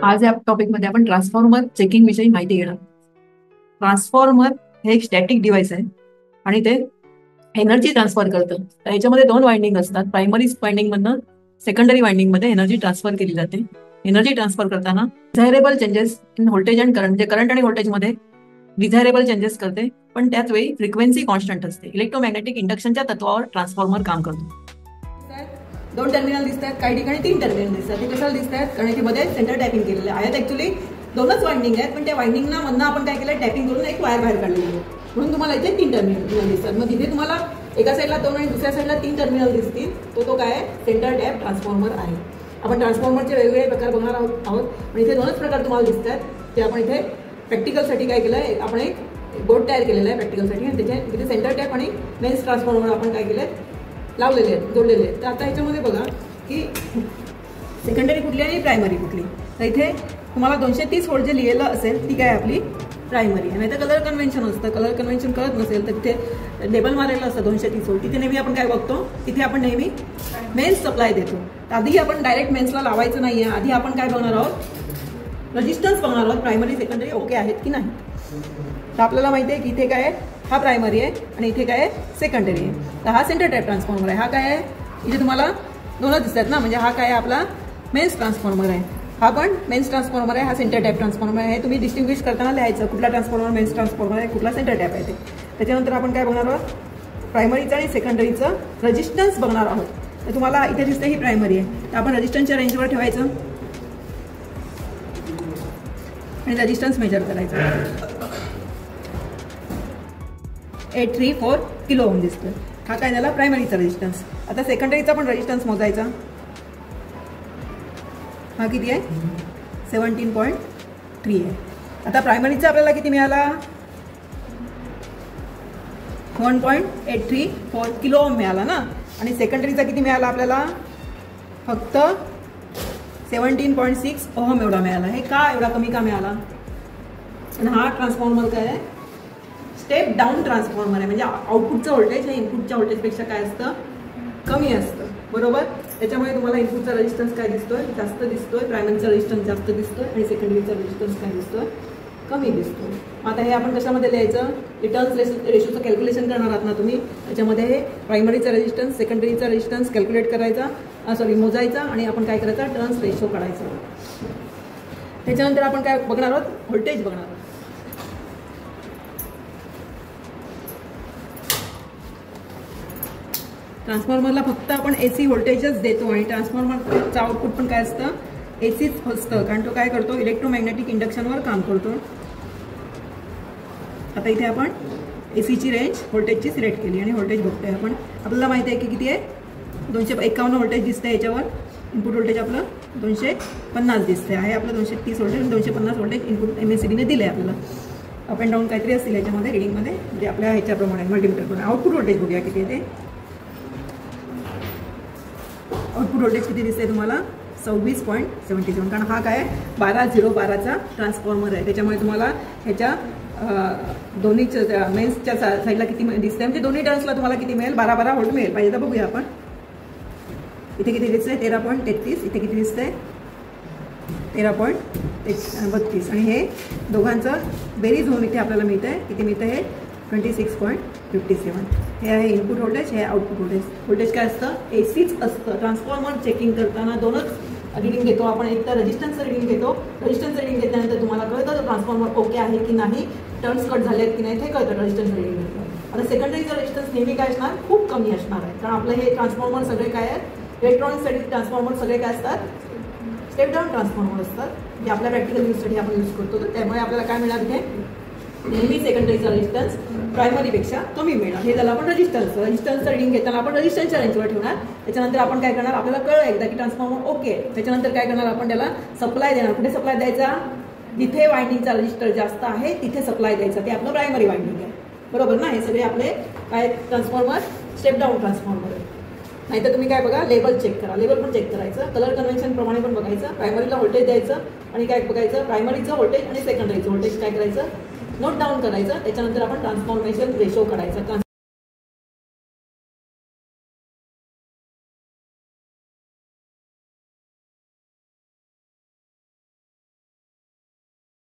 आज या टॉपिकमध्ये आपण ट्रान्सफॉर्मर चेकिंग विषयी माहिती घेणार. ट्रान्सफॉर्मर हे एक स्टॅटिक डिव्हाइस आहे आणि ते एनर्जी ट्रान्सफर करतं. तर याच्यामध्ये दोन वाइंडिंग असतात. प्रायमरी वाइंडिंग मधनं सेकंडरी वाइंडिंग मध्ये एनर्जी ट्रान्सफर केली जाते. एनर्जी ट्रान्सफर करताना desirable changes in voltage and current, म्हणजे करंट आणि व्होल्टेज मध्ये डिझायरेबल चेंजेस करते, पण त्याच वेळी फ्रिक्वेन्सी कॉन्स्टंट असते. इलेक्ट्रोमॅग्नेटिक इंडक्शनच्या तत्वावर ट्रान्सफॉर्मर काम करतो. दोन टर्मिनल दिसत आहेत, काही ठिकाणी तीन टर्मिनल दिसतात. ते कशाला दिसत आहेत? कारण मध्ये सेंटर टॅपिंग केलेलं आहे. आहेत ऍक्च्युली दोनच वाइंडिंग आहेत, पण त्या वाइंडिंगना मधनं आपण काय केलं, टॅपिंग करून एक वायर बाहेर काढलेली आहे. म्हणून तुम्हाला इथे तीन टर्मिनल दिसतात. मग तिथे तुम्हाला एका साईडला दोन आणि दुसऱ्या साईडला तीन टर्मिनल दिसतील. तो काय आहे? सेंटर टॅप ट्रान्सफॉर्मर आहे. आपण ट्रान्सफॉर्मरचे वेगवेगळे प्रकार बघणार आहोत. आणि इथे दोनच प्रकार तुम्हाला दिसत आहेत. ते आपण इथे प्रॅक्टिकलसाठी काय केलं आहे, आपण एक बोर्ड तयार केलेला आहे प्रॅक्टिकलसाठी. आणि त्याच्या तिथे सेंटर टॅप आणि मेन्स ट्रान्सफॉर्मर आपण काय केले, लावलेले आहेत, जोडलेले आहेत. तर आता ह्याच्यामध्ये बघा की सेकंडरी कुठली आणि प्रायमरी कुठली. तर इथे तुम्हाला 230 व्होल्ट जे लिहिलेलं असेल ती काय आपली प्रायमरी आहे. नाही तर कलर कन्व्हेन्शन असतं. कलर कन्व्हेन्शन कळत नसेल तर तिथे लेबल मारलेलं असतं 230 व्होल्ट. तिथे नेहमी आपण काय बघतो, तिथे आपण नेहमी मेन्स सप्लाय देतो. तर आधी आपण डायरेक्ट मेन्सला लावायचं नाही आहे. आधी आपण काय बघणार आहोत, रेजिस्टन्स बघणार आहोत. प्रायमरी सेकंडरी ओके आहेत की नाही. तर आपल्याला माहिती आहे की इथे काय आहे, हा प्रायमरी आहे आणि इथे काय आहे, सेकंडरी आहे. तर हा सेंटर टाईप ट्रान्सफॉर्मर आहे. हा काय आहे, इथे तुम्हाला दोनच दिसतात ना, म्हणजे हा काय आहे, आपला मेन्स ट्रान्सफॉर्मर आहे. हा पण मेन्स ट्रान्सफॉर्मर आहे. हा सेंटर टाईप ट्रान्सफॉर्मर आहे. तुम्ही डिस्टिंग्विश करताना लिहायचं कुठला ट्रान्सफॉर्मर मेन्स ट्रान्सफॉर्मर आहे, कुठला सेंटर टाईप आहे ते. त्याच्यानंतर आपण काय बघणार आहोत, प्रायमरीचं आणि सेकंडरीचं रेजिस्टन्स बघणार आहोत. तर तुम्हाला इथे दिसते ही प्रायमरी आहे. तर आपण रेजिस्टन्सच्या रेंजवर ठेवायचं आणि रेजिस्टन्स मेजर करायचं. 834 किलो ओम दिसतोय. हा काय झाला प्रायमरीचा रेजिस्टन्स. आता सेकंडरीचा पण रेजिस्टन्स मोजायचा. हा किती आहे, 17.3 आहे. आता प्रायमरीचा आपल्याला किती मिळाला, 1.834 किलो ओम मिळाला ना. आणि सेकंडरीचा किती मिळाला आपल्याला, फक्त 17.6 ओहम एवढा मिळाला. हे का एवढा कमी का मिळाला. आणि हा ट्रान्सफॉर्मर काय आहे, स्टेप डाऊन ट्रान्सफॉर्मर आहे. म्हणजे आउटपुटचं व्होल्टेज हे इनपुटच्या व्होल्टेजपेक्षा काय असतं, कमी असतं. बरोबर. त्याच्यामुळे तुम्हाला इनपुटचा रेजिस्टन्स काय दिसतोय, जास्त दिसतोय. प्रायमरीचा रेजिस्टन्स जास्त दिसतोय आणि सेकंडरीचा रेजिस्टन्स काय दिसतोय, कमी दिसतोय. आता हे आपण कशामध्ये लिहायचं, रिटर्न्स रेशोचं कॅल्क्युलेशन करणार आहात ना तुम्ही. त्याच्यामध्ये हे प्रायमरीचा रेजिस्टन्स, सेकंडरीचा रेजिस्टन्स कॅल्क्युलेट करायचा, मोजायचा आणि आपण काय करायचा, टर्न्स रेशो काढायचा. त्याच्यानंतर आपण काय बघणार आहोत, व्होल्टेज बघणार आहोत. ट्रान्सफॉर्मरला फक्त आपण AC व्होल्टेजच देतो आणि ट्रान्सफॉर्मरचं आउटपुट पण काय असतं, ACच असतं. कारण तो काय करतो, इलेक्ट्रोमॅग्नेटिक इंडक्शनवर काम करतो. आता इथे आपण ACची रेंज व्होल्टेजची सिलेक्ट केली आणि व्होल्टेज बघतोय आपण. आपल्याला माहिती आहे की किती आहे, 251 व्होल्टेज दिसतंय याच्यावर. इनपुट व्होल्टेज आपलं 250 दिसतंय आहे. आपलं 230 व्होल्टेज 250 व्होल्टेज इनपुट MACBने दिलं आहे आपल्याला. अप अँड डाऊन काहीतरी असतील याच्यामध्ये रिडिंगमध्ये, म्हणजे आपल्या ह्याच्याप्रमाणे मल्टीमीटरप्रमाणे. आउटपुट व्होल्टेज बघूया किती आहे ते. आउटपुट व्होल्टेज किती दिसते तुम्हाला, 26.77. कारण हा काय 12012चा ट्रान्सफॉर्मर आहे. त्याच्यामुळे तुम्हाला ह्याच्या दोन्हीच्या मेन्सच्या साईडला किती दिसते, म्हणजे दोन्ही टर्न्सला तुम्हाला किती मिळेल, 12 व्होल्ट मिळेल. पाहिजे तर बघूया आपण. इथे किती दिसतंय, 13.33. इथे किती दिसतंय, 13.32. आणि हे दोघांचं बेरीज होऊन इथे आपल्याला मिळतं आहे, किती मिळतं आहे, 26.57. हे आहे इनपुट व्होल्टेज, हे आउटपुट व्होल्टेज. व्होल्टेज काय असतं, ACच असतं. ट्रान्सफॉर्मर चेकिंग करताना दोनच रिडिंग घेतो आपण. एक तर रेजिस्टन्सचं रिडिंग घेतो. रेजिस्टन्सचं रिडिंग घेतल्यानंतर तुम्हाला कळतं ट्रान्सफॉर्मर ओके आहे की नाही, टर्न्स कट झाले आहेत की नाही, ते कळतं रेजिस्टन्स रिडिंग घेतलं. आता सेकंडरीचं रेजिस्टन्स नेहमी काय असणार, खूप कमी असणार आहे. कारण आपलं हे ट्रान्सफॉर्मर सगळे काय आहेत, इलेक्ट्रॉनिकसाठी ट्रान्सफॉर्मर सगळे काय असतात, स्टेप डाऊन ट्रान्सफॉर्मर असतात, जे आपल्या प्रॅक्टिकल यूजसाठी आपण यूज करतो. तर त्यामुळे आपल्याला काय मिळणार, इथे नेहमी सेकंडरीचा रेजिस्टन्स प्रायमरीपेक्षा कमी मिळणार. हे झालं आपण रेजिस्टन्सचं रिडिंग घेताना आपण रेजिस्टन्सच्या रेंजवर ठेवणार. त्याच्यानंतर आपण काय करणार, आपल्याला कळलं एकदा की ट्रान्सफॉर्मर ओके. त्याच्यानंतर काय करणार, आपण त्याला सप्लाय देणार. कुठे सप्लाय द्यायचा, जिथे वाइंडिंगचा रजिस्टर जास्त आहे तिथे सप्लाय द्यायचा. ते आपलं प्रायमरी वाइंडिंग आहे. बरोबर ना. हे सगळे आपले काय ट्रान्सफॉर्मर स्टेप डाऊन ट्रान्सफॉर्मर आहे. नाहीतर तुम्ही काय बघा, लेबल चेक करा. लेबल पण चेक करायचं, कलर कन्व्हेन्शन प्रमाणे पण बघायचं. प्रायमरीला व्होल्टेज द्यायचं आणि काय बघायचं, प्रायमरीचं व्होल्टेज आणि सेकंडरीचं व्होल्टेज काय करायचं, नोट डाऊन करायचं. त्याच्यानंतर आपण ट्रान्सफॉर्मेशन रेशो काढायचा.